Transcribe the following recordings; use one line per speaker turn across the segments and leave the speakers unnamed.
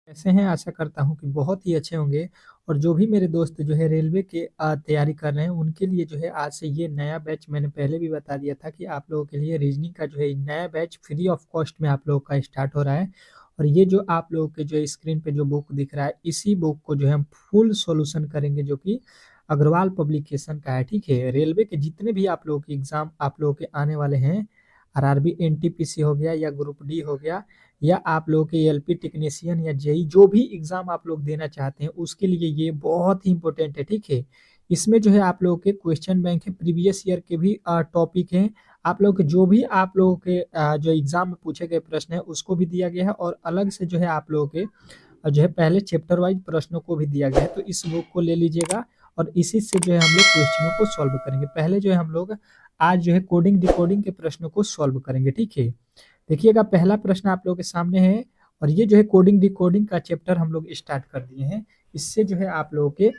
कैसे हैं? आशा करता हूँ कि बहुत ही अच्छे होंगे और जो भी मेरे दोस्त जो है रेलवे के तैयारी कर रहे हैं उनके लिए जो है आज से ये नया बैच मैंने पहले भी बता दिया था कि आप लोगों के लिए रीजनिंग का जो है नया बैच फ्री ऑफ कॉस्ट में आप लोगों का स्टार्ट हो रहा है। और ये जो आप लोगों के जो स्क्रीन पे जो बुक दिख रहा है इसी बुक को जो है हम फुल सॉल्यूशन करेंगे जो कि अग्रवाल पब्लिकेशन का है। ठीक है, रेलवे के जितने भी आप लोगों के एग्जाम आप लोगों के आने वाले हैं, आरआरबी एनटीपीसी हो गया या ग्रुप डी हो गया या आप लोगों के एलपी टेक्नीशियन या जेई जो भी एग्जाम आप लोग देना चाहते हैं उसके लिए ये बहुत ही इंपॉर्टेंट है। ठीक है, इसमें जो है आप लोगों के क्वेश्चन बैंक है, प्रीवियस ईयर के भी टॉपिक हैं। आप लोग के जो भी आप लोगों के जो एग्जाम में पूछे गए प्रश्न है उसको भी दिया गया है और अलग से जो है आप लोगों के जो है पहले चैप्टर वाइज प्रश्नों को भी दिया गया है। तो इस बुक को ले लीजिएगा और इसी से जो है हम लोग क्वेश्चनों को सॉल्व करेंगे। पहले जो है हम लोग आज जो है कोडिंग डिकोडिंग के प्रश्नों को सॉल्व करेंगे। ठीक है, देखिएगा पहला प्रश्न आप लोगों के सामने है और ये जो है कोडिंग डिकोडिंग का चैप्टर हम लोग स्टार्ट कर दिए हैं। इससे जो है आप लोगों के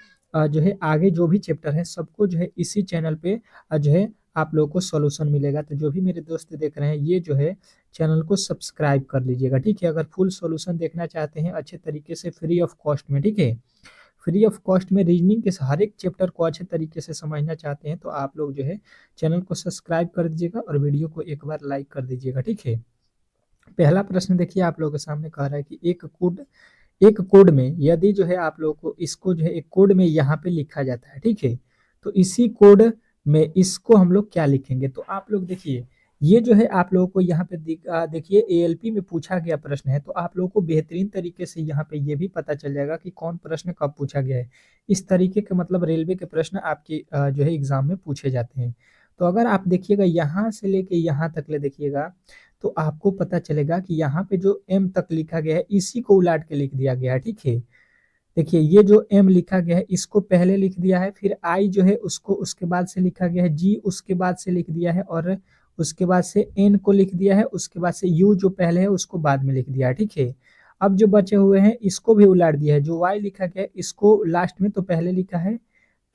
जो है आगे जो भी चैप्टर है सबको जो है इसी चैनल पे जो है आप लोगों को सॉल्यूशन मिलेगा। तो जो भी मेरे दोस्त देख रहे हैं ये जो है चैनल को सब्सक्राइब कर लीजिएगा। ठीक है, अगर फुल सॉल्यूशन देखना चाहते हैं अच्छे तरीके से फ्री ऑफ कॉस्ट में, ठीक है, फ्री ऑफ कॉस्ट में रीजनिंग के हर एक चैप्टर को अच्छे तरीके से समझना चाहते हैं तो आप लोग जो है चैनल को सब्सक्राइब कर दीजिएगा और वीडियो को एक बार लाइक कर दीजिएगा। ठीक है, पहला प्रश्न देखिए आप लोगों के सामने कह रहा है कि एक कोड में यदि जो है आप लोगों को इसको जो है एक कोड में यहाँ पे लिखा जाता है। ठीक है, तो इसी कोड में इसको हम लोग क्या लिखेंगे? तो आप लोग देखिए ये जो है आप लोगों को यहाँ पे देखिए एएलपी में पूछा गया प्रश्न है तो आप लोगों को बेहतरीन तरीके से यहाँ पे ये भी पता चल जाएगा कि कौन प्रश्न कब पूछा गया है। इस तरीके के मतलब रेलवे के प्रश्न आपके जो है एग्जाम में पूछे जाते हैं। तो अगर आप देखिएगा यहाँ से लेके यहाँ तक ले देखिएगा तो आपको पता चलेगा कि यहाँ पे जो एम तक लिखा गया है इसी को उलाट के लिख दिया गया है। ठीक है, देखिए ये जो एम लिखा गया है इसको पहले लिख दिया है, फिर आई जो है उसको उसके बाद से लिखा गया है, जी उसके बाद से लिख दिया है और उसके बाद से एन को लिख दिया है, उसके बाद से यू जो पहले है उसको बाद में लिख दिया है। ठीक है, अब जो बचे हुए हैं इसको भी उलाट दिया है, जो वाई लिखा गया है इसको लास्ट में तो पहले लिखा है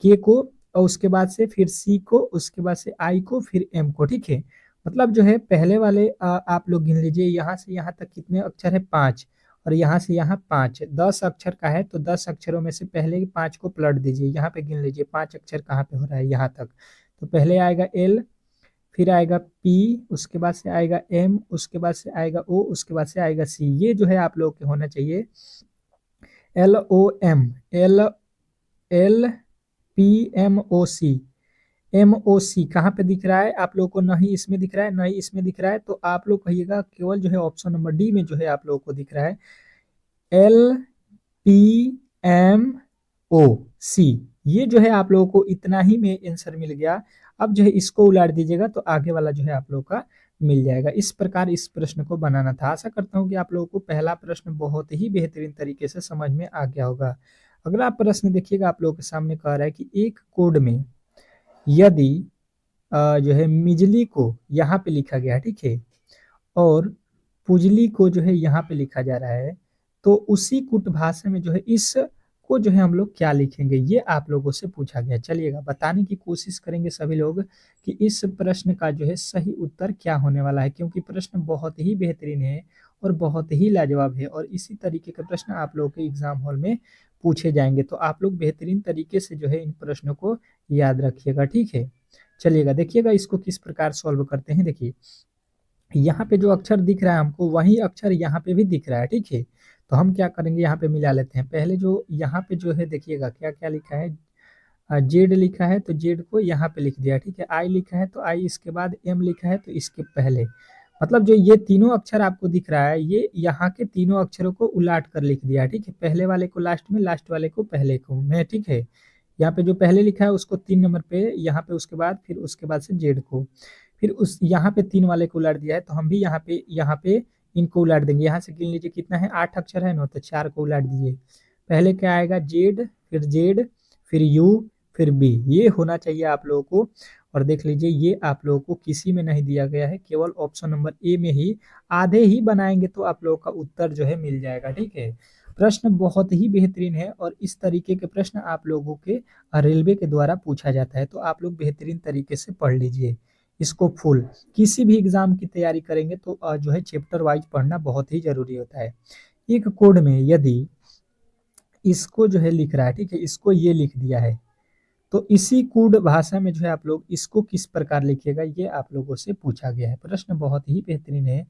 के को और उसके बाद से फिर सी को, उसके बाद से आई को, फिर एम को। ठीक है, मतलब जो है पहले वाले आप लोग गिन लीजिए यहाँ से यहाँ तक कितने अक्षर है? 5 और यहाँ से यहाँ 5, 10 अक्षर का है तो 10 अक्षरों में से पहले 5 को पलट दीजिए। यहाँ पे गिन लीजिए 5 अक्षर कहाँ पे हो रहा है? यहाँ तक। तो पहले आएगा एल, फिर आएगा पी, उसके बाद से आएगा एम, उसके बाद से आएगा ओ, उसके बाद से आएगा सी। ये जो है आप लोग के होना चाहिए L O M, L L P M O C. M O C कहाँ पे दिख रहा है आप लोगों को? नहीं इसमें दिख रहा है, नहीं इसमें दिख रहा है, तो आप लोग कहिएगा केवल जो है ऑप्शन नंबर डी में जो है आप लोगों को दिख रहा है एल पी एम ओ सी। ये जो है आप लोगों को इतना ही में आंसर मिल गया। अब जो है इसको उलाट दीजिएगा तो आगे वाला जो है आप लोगों का मिल जाएगा। इस प्रकार इस प्रश्न को बनाना था। आशा करता हूँ कि आप लोगों को पहला प्रश्न बहुत ही बेहतरीन तरीके से समझ में आ गया होगा। अगला प्रश्न देखिएगा आप लोगों के सामने कह रहा है कि एक कोड में यदि जो है मिजली को यहाँ पे लिखा गया है, ठीक है, और पुजली को जो है यहाँ पे लिखा जा रहा है तो उसी कुट भाषा में जो है इस को जो है हम लोग क्या लिखेंगे? ये आप लोगों से पूछा गया। चलिएगा बताने की कोशिश करेंगे सभी लोग कि इस प्रश्न का जो है सही उत्तर क्या होने वाला है, क्योंकि प्रश्न बहुत ही बेहतरीन है और बहुत ही लाजवाब है और इसी तरीके के प्रश्न आप लोगों के एग्जाम हॉल में पूछे जाएंगे। तो आप लोग बेहतरीन तरीके से जो है इन प्रश्नों को याद रखिएगा। ठीक है, चलिएगा देखिएगा इसको किस प्रकार सॉल्व करते हैं। देखिए यहाँ पे जो अक्षर दिख रहा है हमको वही अक्षर यहाँ पे भी दिख रहा है। ठीक है, तो हम क्या करेंगे यहाँ पे मिला लेते हैं। पहले जो यहाँ पे जो है देखिएगा क्या क्या लिखा है, जेड लिखा है तो जेड को यहाँ पे लिख दिया। ठीक है, आई लिखा है तो आई, इसके बाद एम लिखा है तो इसके पहले, मतलब जो ये तीनों अक्षर आपको दिख रहा है ये यहाँ के तीनों अक्षरों को उलाट कर लिख दिया। ठीक है, पहले वाले को लास्ट में, लास्ट वाले को पहले को में। ठीक है, यहाँ पे जो पहले लिखा है उसको 3 नंबर पे यहाँ पे, उसके बाद फिर उसके बाद से जेड को, फिर उस यहाँ पे 3 वाले को उलाट दिया है तो हम भी यहाँ पे इनको उलाट देंगे। यहाँ से गिन लीजिए कितना है, 8 अक्षर है ना, तो 4 को उलाट दीजिए। पहले क्या आएगा? जेड, फिर यू, फिर बी। ये होना चाहिए आप लोगों को। और देख लीजिए ये आप लोगों को किसी में नहीं दिया गया है, केवल ऑप्शन नंबर ए में ही आधे ही बनाएंगे तो आप लोगों का उत्तर जो है मिल जाएगा। ठीक है, प्रश्न बहुत ही बेहतरीन है और इस तरीके के प्रश्न आप लोगों के रेलवे के द्वारा पूछा जाता है। तो आप लोग बेहतरीन तरीके से पढ़ लीजिए इसको फुल। किसी भी एग्जाम की तैयारी करेंगे तो जो है चैप्टर वाइज पढ़ना बहुत ही जरूरी होता है। एक कोड में यदि इसको जो है लिख रहा है, ठीक है, इसको ये लिख दिया है, तो इसी कोड भाषा में जो है आप लोग इसको किस प्रकार लिखिएगा, ये आप लोगों से पूछा गया है। प्रश्न बहुत ही बेहतरीन है,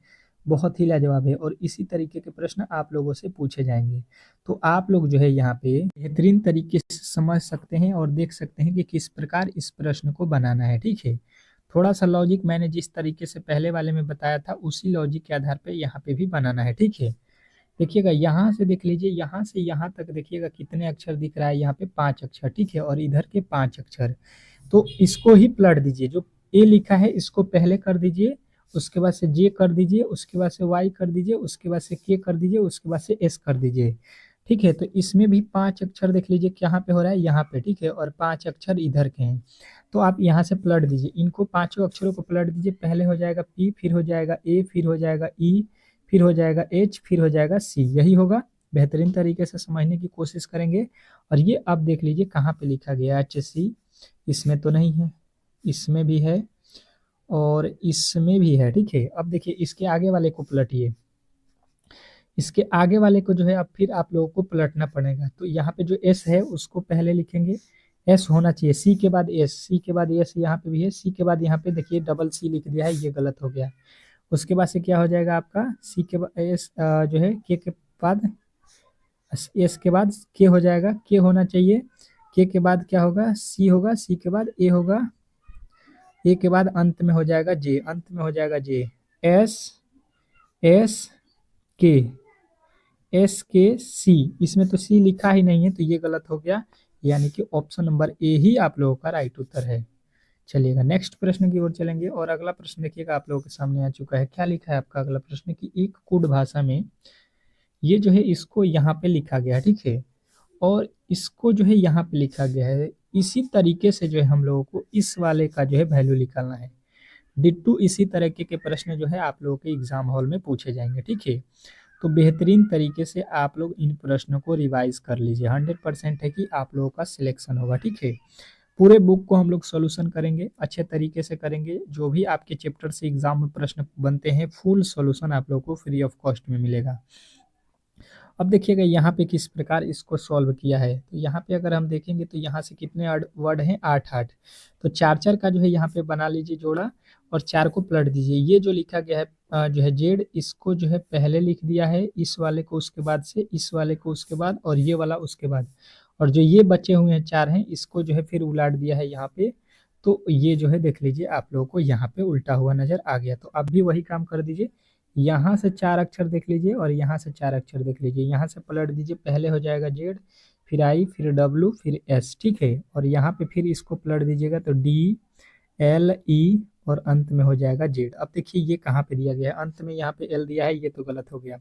बहुत ही लाजवाब है और इसी तरीके के प्रश्न आप लोगों से पूछे जाएंगे। तो आप लोग जो है यहाँ पे बेहतरीन तरीके से समझ सकते हैं और देख सकते हैं कि किस प्रकार इस प्रश्न को बनाना है, ठीक है। थोड़ा सा लॉजिक मैंने जिस तरीके से पहले वाले में बताया था उसी लॉजिक के आधार पे यहाँ पे भी बनाना है, ठीक है। देखिएगा यहाँ से देख लीजिए, यहाँ से यहाँ तक देखिएगा कितने अक्षर दिख रहा है, यहाँ पे 5 अक्षर, ठीक है, और इधर के 5 अक्षर। तो इसको ही पलट दीजिए, जो ए लिखा है इसको पहले कर दीजिए, उसके बाद से जे कर दीजिए, उसके बाद से वाई कर दीजिए, उसके बाद से के कर दीजिए, उसके बाद से एस कर दीजिए, ठीक है। तो इसमें भी 5 अक्षर देख लीजिए कहाँ पे हो रहा है, यहाँ पे, ठीक है, और 5 अक्षर इधर के हैं। तो आप यहाँ से पलट दीजिए, इनको पांचों अक्षरों को पलट दीजिए। पहले हो जाएगा पी, फिर हो जाएगा ए, फिर हो जाएगा ई, फिर हो जाएगा एच, फिर हो जाएगा सी, यही होगा। बेहतरीन तरीके से समझने की कोशिश करेंगे। और ये अब देख लीजिए कहाँ पे लिखा गया है, एच सी, इसमें तो नहीं है, इसमें भी है और इसमें भी है, ठीक है। अब देखिए इसके आगे वाले को पलटिए, इसके आगे वाले को जो है अब फिर आप लोगों को पलटना पड़ेगा। तो यहाँ पे जो एस है उसको पहले लिखेंगे, एस होना चाहिए, सी के बाद एस, सी के बाद एस, यहाँ पे भी है, सी के बाद यहाँ पे देखिए डबल सी लिख दिया है, ये गलत हो गया। उसके बाद से क्या हो जाएगा आपका, सी के बाद एस जो है, के बाद एस के बाद के हो जाएगा, के होना चाहिए, के बाद क्या होगा, सी होगा, सी के बाद ए होगा, ए के बाद अंत में हो जाएगा जे, अंत में हो जाएगा जे, एस, एस के, एस के सी, इसमें तो सी लिखा ही नहीं है तो ये गलत हो गया, यानी कि ऑप्शन नंबर ए ही आप लोगों का राइट उत्तर है। चलिएगा नेक्स्ट प्रश्न की ओर चलेंगे और अगला प्रश्न देखिएगा आप लोगों के सामने आ चुका है। क्या लिखा है आपका अगला प्रश्न कि एक कोड भाषा में ये जो है इसको यहाँ पे लिखा गया है, ठीक है, और इसको जो है यहाँ पे लिखा गया है। इसी तरीके से जो है हम लोगों को इस वाले का जो है वैल्यू निकालना है। डिट्टू इसी तरीके के प्रश्न जो है आप लोगों के एग्जाम हॉल में पूछे जाएंगे, ठीक है। तो बेहतरीन तरीके से आप लोग इन प्रश्नों को रिवाइज कर लीजिए, 100% है कि आप लोगों का सिलेक्शन होगा, ठीक है। पूरे बुक को हम लोग सॉल्यूशन करेंगे, अच्छे तरीके से करेंगे। जो भी आपके चैप्टर से एग्जाम में प्रश्न बनते हैं फुल सॉल्यूशन आप लोग को फ्री ऑफ कॉस्ट में मिलेगा। अब देखिएगा यहाँ पे किस प्रकार इसको सॉल्व किया है। तो यहाँ पे अगर हम देखेंगे तो यहाँ से कितने वर्ड हैं, 8 तो 4 का जो है यहाँ पे बना लीजिए जोड़ा और 4 को पलट दीजिए। ये जो लिखा गया है जो है जेड, इसको जो है पहले लिख दिया है, इस वाले को उसके बाद से, इस वाले को उसके बाद और ये वाला उसके बाद, और जो ये बचे हुए हैं 4 हैं इसको जो है फिर उलाट दिया है यहाँ पे। तो ये जो है देख लीजिए आप लोगों को यहाँ पे उल्टा हुआ नजर आ गया। तो अब भी वही काम कर दीजिए, यहाँ से 4 अक्षर देख लीजिए और यहाँ से 4 अक्षर देख लीजिए, यहाँ से पलट दीजिए, पहले हो जाएगा जेड, फिर आई, फिर डब्लू, फिर एस, ठीक है, और यहाँ पे फिर इसको पलट दीजिएगा तो डी, एल, ई और अंत में हो जाएगा जेड। अब देखिए ये कहाँ पे दिया गया है, अंत में यहाँ पे एल दिया है, ये तो गलत हो गया।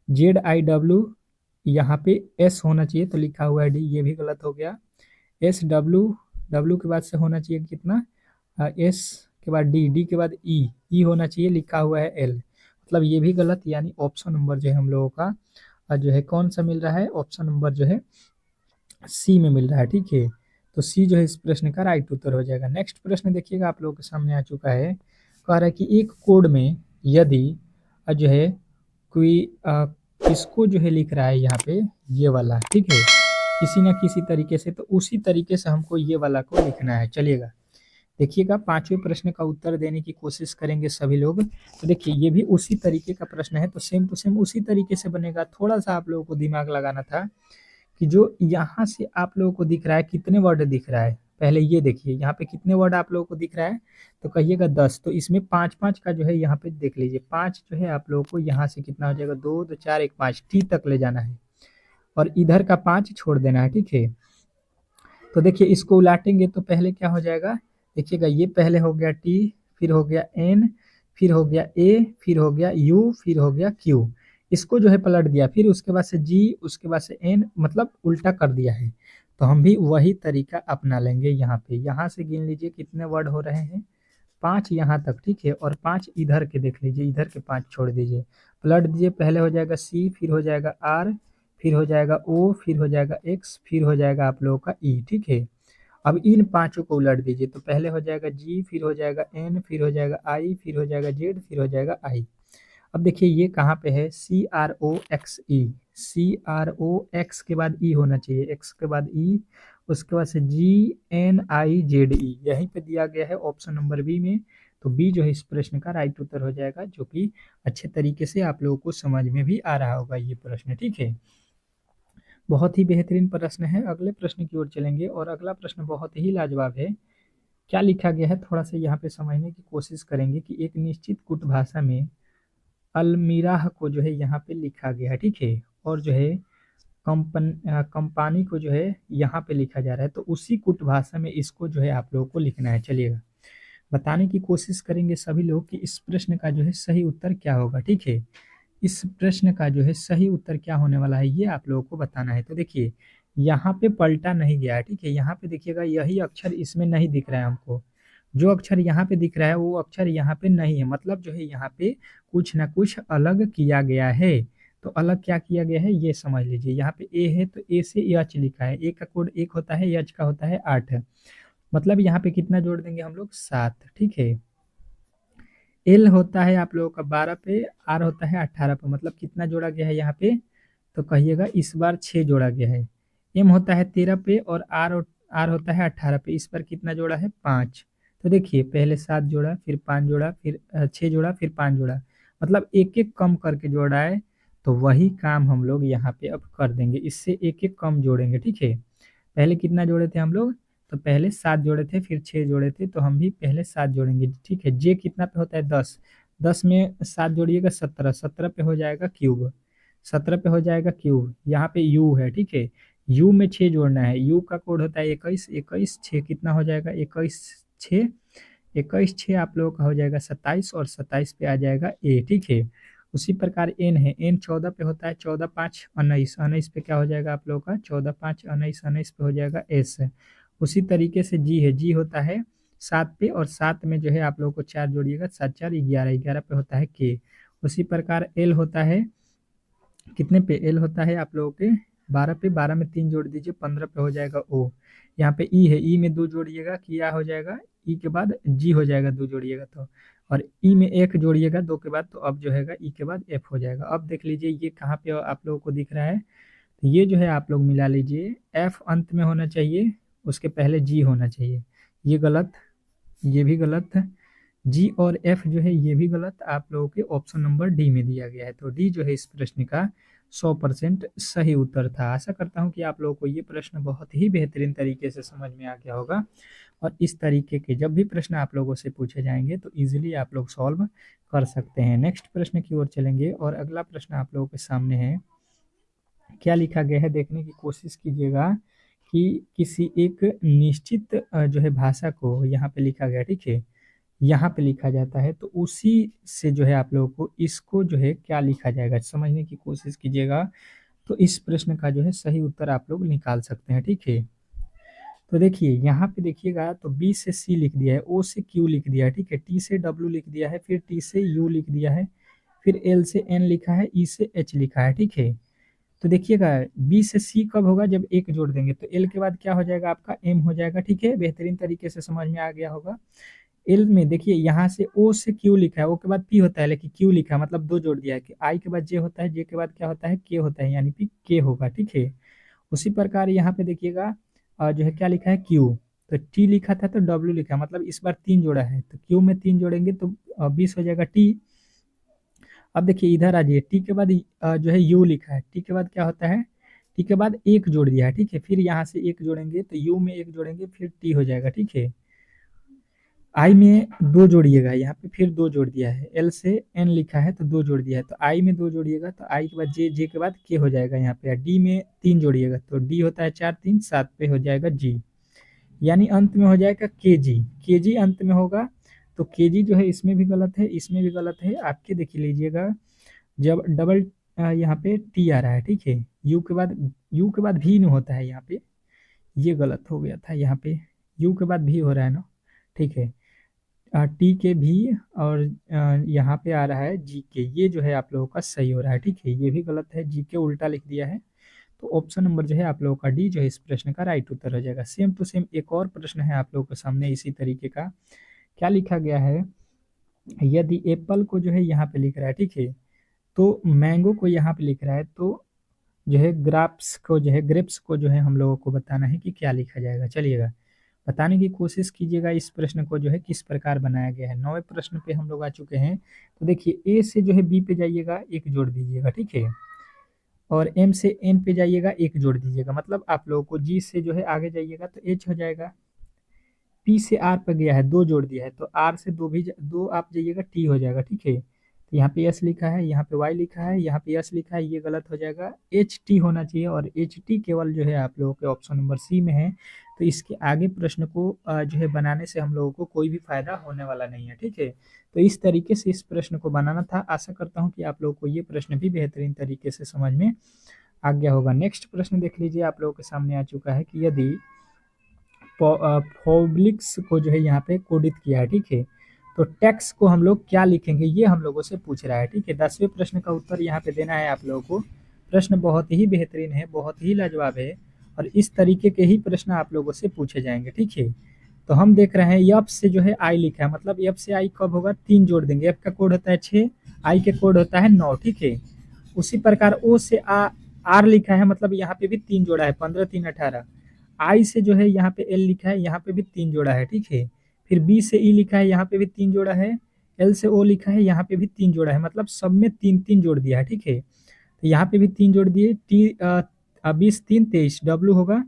जेड आई डब्लू, यहाँ पे एस होना चाहिए तो लिखा हुआ है डी, ये भी गलत हो गया। एस डब्लू, डब्लू के बाद से होना चाहिए कितना, एस के बाद डी, डी के बाद ई, ई होना चाहिए, लिखा हुआ है एल, मतलब ये भी गलत। यानी ऑप्शन नंबर जो है हम लोगों का जो है कौन सा मिल रहा है, ऑप्शन नंबर जो है सी में मिल रहा है, ठीक है। तो सी जो है इस प्रश्न का राइट उत्तर हो जाएगा। नेक्स्ट प्रश्न देखिएगा आप लोगों के सामने आ चुका है, कह रहा है कि एक कोड में यदि जो है कोई किसको जो है लिख रहा है यहाँ पे ये वाला, ठीक है, किसी ना किसी तरीके से, तो उसी तरीके से हमको ये वाला को लिखना है। चलिएगा देखिएगा पांचवें प्रश्न का उत्तर देने की कोशिश करेंगे सभी लोग। तो देखिए ये भी उसी तरीके का प्रश्न है, तो सेम टू सेम उसी तरीके से बनेगा। थोड़ा सा आप लोगों को दिमाग लगाना था कि जो यहाँ से आप लोगों को दिख रहा है कितने वर्ड दिख रहा है, पहले ये देखिए यहाँ पे कितने वर्ड आप लोगों को दिख रहा है, तो कहिएगा 10। तो इसमें 5-5 का जो है यहाँ पे देख लीजिए, 5 जो है आप लोगों को यहाँ से कितना हो जाएगा, 2 2 4 1 5 टी तक ले जाना है और इधर का 5 छोड़ देना है, ठीक है। तो देखिए इसको उलाटेंगे तो पहले क्या हो जाएगा, देखिएगा ये पहले हो गया टी, फिर हो गया एन, फिर हो गया ए, फिर हो गया यू, फिर हो गया क्यू, इसको जो है पलट दिया, फिर उसके बाद से जी, उसके बाद से एन, मतलब उल्टा कर दिया है। तो हम भी वही तरीका अपना लेंगे यहाँ पे। यहाँ से गिन लीजिए कितने वर्ड हो रहे हैं, 5 यहाँ तक, ठीक है, और 5 इधर के देख लीजिए, इधर के 5 छोड़ दीजिए, पलट दीजिए, पहले हो जाएगा सी, फिर हो जाएगा आर, फिर हो जाएगा ओ, फिर हो जाएगा एक्स, फिर हो जाएगा आप लोगों का ई, ठीक है। अब इन पांचों को उलट दीजिए, तो पहले हो जाएगा जी, फिर हो जाएगा एन, फिर हो जाएगा आई, फिर हो जाएगा जेड, फिर हो जाएगा आई। अब देखिए ये कहाँ पे है, CROXE, CROX के बाद ई होना चाहिए, एक्स के बाद ई, उसके बाद से GNIZE, यहीं पे दिया गया है ऑप्शन नंबर बी में। तो बी जो है इस प्रश्न का राइट उत्तर हो जाएगा, जो कि अच्छे तरीके से आप लोगों को समझ में भी आ रहा होगा ये प्रश्न, ठीक है। बहुत ही बेहतरीन प्रश्न है। अगले प्रश्न की ओर चलेंगे और अगला प्रश्न बहुत ही लाजवाब है। क्या लिखा गया है, थोड़ा सा यहाँ पे समझने की कोशिश करेंगे कि एक निश्चित कुट भाषा में अलमीराह को जो है यहाँ पे लिखा गया है, ठीक है, और जो है कंपानी को जो है यहाँ पे लिखा जा रहा है। तो उसी कुट भाषा में इसको जो है आप लोगों को लिखना है। चलिएगा बताने की कोशिश करेंगे सभी लोग कि इस प्रश्न का जो है सही उत्तर क्या होगा, ठीक है। इस प्रश्न का जो है सही उत्तर क्या होने वाला है ये आप लोगों को बताना है। तो देखिए यहाँ पे पलटा नहीं गया है, ठीक है। यहाँ पे देखिएगा यही अक्षर इसमें नहीं दिख रहा है हमको, जो अक्षर यहाँ पे दिख रहा है वो अक्षर यहाँ पे नहीं है, मतलब जो है यहाँ पे कुछ ना कुछ अलग किया गया है। तो अलग क्या किया गया है ये समझ लीजिए। यहाँ पे ए है तो ए से यच लिखा है, ए का कोड 1 होता है, यच का होता है 8, मतलब यहाँ पे कितना जोड़ देंगे हम लोग 7, ठीक है। एल होता है आप लोगों का 12 पे, आर होता है 18 पे, मतलब कितना जोड़ा गया है यहाँ पे, तो कहिएगा इस बार 6 जोड़ा गया है। एम होता है 13 पे और आर होता है 18 पे, इस बार कितना जोड़ा है 5। तो देखिए पहले 7 जोड़ा, फिर 5 जोड़ा, फिर 6 जोड़ा, फिर 5 जोड़ा, मतलब एक एक कम करके जोड़ा है। तो वही काम हम लोग यहाँ पे अब कर देंगे, इससे एक एक कम जोड़ेंगे, ठीक है। पहले कितना जोड़े थे हम लोग, तो पहले 7 जोड़े थे, फिर 6 जोड़े थे, तो हम भी पहले 7 जोड़ेंगे, ठीक है। जे कितना पे होता है 10, 10 में 7 जोड़िएगा 17, 17 पे हो जाएगा क्यूब, 17 पे हो जाएगा क्यूब। यहाँ पे यू है, ठीक है, यू में 6 जोड़ना है, यू का कोड होता है 21, 21 6 कितना हो जाएगा 21 6, 21 6 आप लोगों का हो जाएगा 27, और 27 पे आ जाएगा ए, ठीक है। उसी प्रकार एन है, एन 14 पे होता है, 14 5 19, 19 पे क्या हो जाएगा आप लोगों का 14 5 19, 19 पे हो जाएगा एस। उसी तरीके से जी है, जी होता है 7 पे, और 7 में जो है आप लोगों को 4 जोड़िएगा, 7 4 11, 11 पे होता है के। उसी प्रकार एल होता है कितने पे, एल होता है आप लोगों के 12 पे, 12 में 3 जोड़ दीजिए 15 पे हो जाएगा ओ। यहाँ पे ई है, ई में 2 जोड़िएगा, क्या हो जाएगा, ई के बाद जी हो जाएगा 2 जोड़िएगा तो, और ई में 1 जोड़िएगा 2 के बाद, तो अब जो है ई के बाद एफ हो जाएगा। अब देख लीजिए ये कहाँ पे आप लोगों को दिख रहा है, तो ये जो है आप लोग मिला लीजिए, एफ अंत में होना चाहिए, उसके पहले जी होना चाहिए, ये गलत, ये भी गलत, जी और एफ जो है ये भी गलत, आप लोगों के ऑप्शन नंबर डी में दिया गया है। तो डी जो है इस प्रश्न का 100% सही उत्तर था। आशा करता हूँ कि आप लोगों को ये प्रश्न बहुत ही बेहतरीन तरीके से समझ में आ गया होगा, और इस तरीके के जब भी प्रश्न आप लोगों से पूछे जाएंगे तो इजीली आप लोग सॉल्व कर सकते हैं। नेक्स्ट प्रश्न की ओर चलेंगे और अगला प्रश्न आप लोगों के सामने है। क्या लिखा गया है देखने की कोशिश कीजिएगा कि किसी एक निश्चित जो है भाषा को यहाँ पे लिखा गया, ठीक है, यहाँ पे लिखा जाता है, तो उसी से जो है आप लोगों को इसको जो है क्या लिखा जाएगा समझने की कोशिश कीजिएगा। तो इस प्रश्न का जो है सही उत्तर आप लोग निकाल सकते हैं, ठीक है। तो देखिए यहाँ पे देखिएगा, तो बी से सी लिख दिया है, ओ से क्यू लिख दिया है, ठीक है, टी से डब्ल्यू लिख दिया है, फिर टी से यू लिख दिया है, फिर एल से एन लिखा है, ई से एच लिखा है, ठीक है। तो देखिएगा बी से सी कब होगा, जब एक जोड़ देंगे, तो एल के बाद क्या हो जाएगा आपका एम हो जाएगा, ठीक है। बेहतरीन तरीके से समझ में आ गया होगा। एल में देखिए यहाँ से ओ से क्यू लिखा है, ओ के बाद पी होता है, लेकिन क्यू लिखा है मतलब 2 जोड़ दिया है कि आई के बाद जे होता है, जे के बाद क्या होता है के होता है, यानी कि के होगा, ठीक है। उसी प्रकार यहाँ पे देखिएगा जो है क्या लिखा है क्यू, तो टी लिखा था तो डब्ल्यू लिखा है, मतलब इस बार 3 जोड़ा है, तो क्यू में 3 जोड़ेंगे तो 20 हो जाएगा टी। अब देखिए इधर आ जाइए, टी के बाद जो है यू लिखा है, टी के बाद क्या होता है, टी के बाद एक जोड़ दिया है, ठीक है, फिर यहाँ से एक जोड़ेंगे तो यू में एक जोड़ेंगे फिर टी हो जाएगा, ठीक है। आई में 2 जोड़िएगा, यहाँ पे फिर 2 जोड़ दिया है, एल से एन लिखा है तो 2 जोड़ दिया है, तो आई में 2 जोड़िएगा, तो आई के बाद जे, जे के बाद के हो जाएगा यहाँ पे, डी में 3 जोड़िएगा, तो डी होता है 4 3 7 पे हो जाएगा जी, यानी अंत में हो जाएगा के जी, के जी अंत में होगा। तो के जी जो है इसमें भी गलत है, इसमें भी गलत है, आपके देख लीजिएगा जब डबल यहाँ पे टी आ रहा है, ठीक है, यू के बाद भी नहीं होता है यहाँ पे, ये गलत हो गया था, यहाँ पे यू के बाद भी हो रहा है ना, ठीक है, टी के भी, और यहाँ पे आ रहा है जी के, ये जो है आप लोगों का सही हो रहा है, ठीक है, ये भी गलत है, जी के उल्टा लिख दिया है। तो ऑप्शन नंबर जो है आप लोगों का डी जो है इस प्रश्न का राइट उत्तर हो जाएगा। सेम टू सेम एक और प्रश्न है आप लोगों के सामने इसी तरीके का। क्या लिखा गया है यदि एप्पल को जो है यहाँ पे लिख रहा है, ठीक है, तो मैंगो को यहाँ पे लिख रहा है, तो जो है ग्रेप्स को जो है हम लोगों को बताना है कि क्या लिखा जाएगा। चलिएगा बताने की कोशिश कीजिएगा इस प्रश्न को जो है किस प्रकार बनाया गया है। 9वें प्रश्न पे हम लोग आ चुके हैं। तो देखिए ए से जो है बी पे जाइएगा, एक जोड़ दीजिएगा, ठीक है, और एम से एन पे जाइएगा, एक जोड़ दीजिएगा। मतलब आप लोगों को जी से जो है आगे जाइएगा तो एच हो जाएगा। पी से आर पर गया है, दो जोड़ दिया है, तो आर से दो आप जाइएगा, टी हो जाएगा, ठीक है। तो यहाँ पे एस लिखा है, यहाँ पे वाई लिखा है, यहाँ पे एस लिखा है, ये गलत हो जाएगा, एच टी होना चाहिए, और एच टी केवल जो है आप लोगों के ऑप्शन नंबर सी में है। तो इसके आगे प्रश्न को जो है बनाने से हम लोगों को कोई भी फायदा होने वाला नहीं है, ठीक है। तो इस तरीके से इस प्रश्न को बनाना था। आशा करता हूँ कि आप लोगों को ये प्रश्न भी बेहतरीन तरीके से समझ में आ गया होगा। नेक्स्ट प्रश्न देख लीजिए, आप लोगों के सामने आ चुका है कि यदि पब्लिक्स को जो है यहाँ पे कोडित किया है, ठीक है, तो टैक्स को हम लोग क्या लिखेंगे, ये हम लोगों से पूछ रहा है, ठीक है। 10वें प्रश्न का उत्तर यहाँ पे देना है आप लोगों को। प्रश्न बहुत ही बेहतरीन है, बहुत ही लाजवाब है, और इस तरीके के ही प्रश्न आप लोगों से पूछे जाएंगे, ठीक है। तो हम देख रहे हैं एफ से जो है आई लिखा है, मतलब एफ से आई कब होगा, 3 जोड़ देंगे। एफ का कोड होता है 6, आई के कोड होता है 9, ठीक है। उसी प्रकार ओ से आर लिखा है, मतलब यहाँ पे भी 3 जोड़ा है, 15 3 18। आई से जो है यहाँ पे एल लिखा है, यहाँ पे भी 3 जोड़ा है, ठीक है। फिर बी से ई लिखा है, यहाँ पे भी 3 जोड़ा है। एल से ओ लिखा है, यहाँ पे भी 3 जोड़ा है, मतलब सब में 3 3 जोड़ दिया है, ठीक है। तो यहाँ पे भी 3 जोड़ दिए, टी 20 3 23 डब्लू होगा,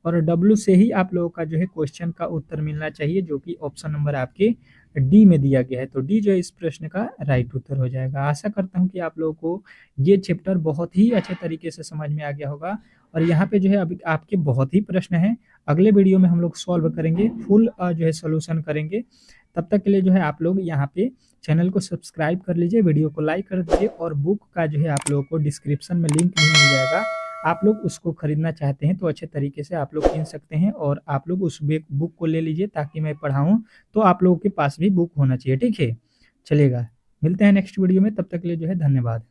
और डब्लू से ही आप लोगों का जो है क्वेश्चन का उत्तर मिलना चाहिए, जो कि ऑप्शन नंबर आपके डी में दिया गया है। तो डी जो है इस प्रश्न का राइट उत्तर हो जाएगा। आशा करता हूँ कि आप लोगों को ये चैप्टर बहुत ही अच्छे तरीके से समझ में आ गया होगा, और यहाँ पे जो है अभी आपके बहुत ही प्रश्न हैं। अगले वीडियो में हम लोग सॉल्व करेंगे, फुल जो है सोल्यूशन करेंगे। तब तक के लिए जो है आप लोग यहाँ पे चैनल को सब्सक्राइब कर लीजिए, वीडियो को लाइक कर दीजिए, और बुक का जो है आप लोगों को डिस्क्रिप्शन में लिंक भी मिल जाएगा। आप लोग उसको खरीदना चाहते हैं तो अच्छे तरीके से आप लोग किन सकते हैं, और आप लोग उस बुक को ले लीजिए ताकि मैं पढ़ाऊँ, तो आप लोगों के पास भी बुक होना चाहिए, ठीक है। चलिएगा, मिलते हैं नेक्स्ट वीडियो में, तब तक के लिए जो है धन्यवाद।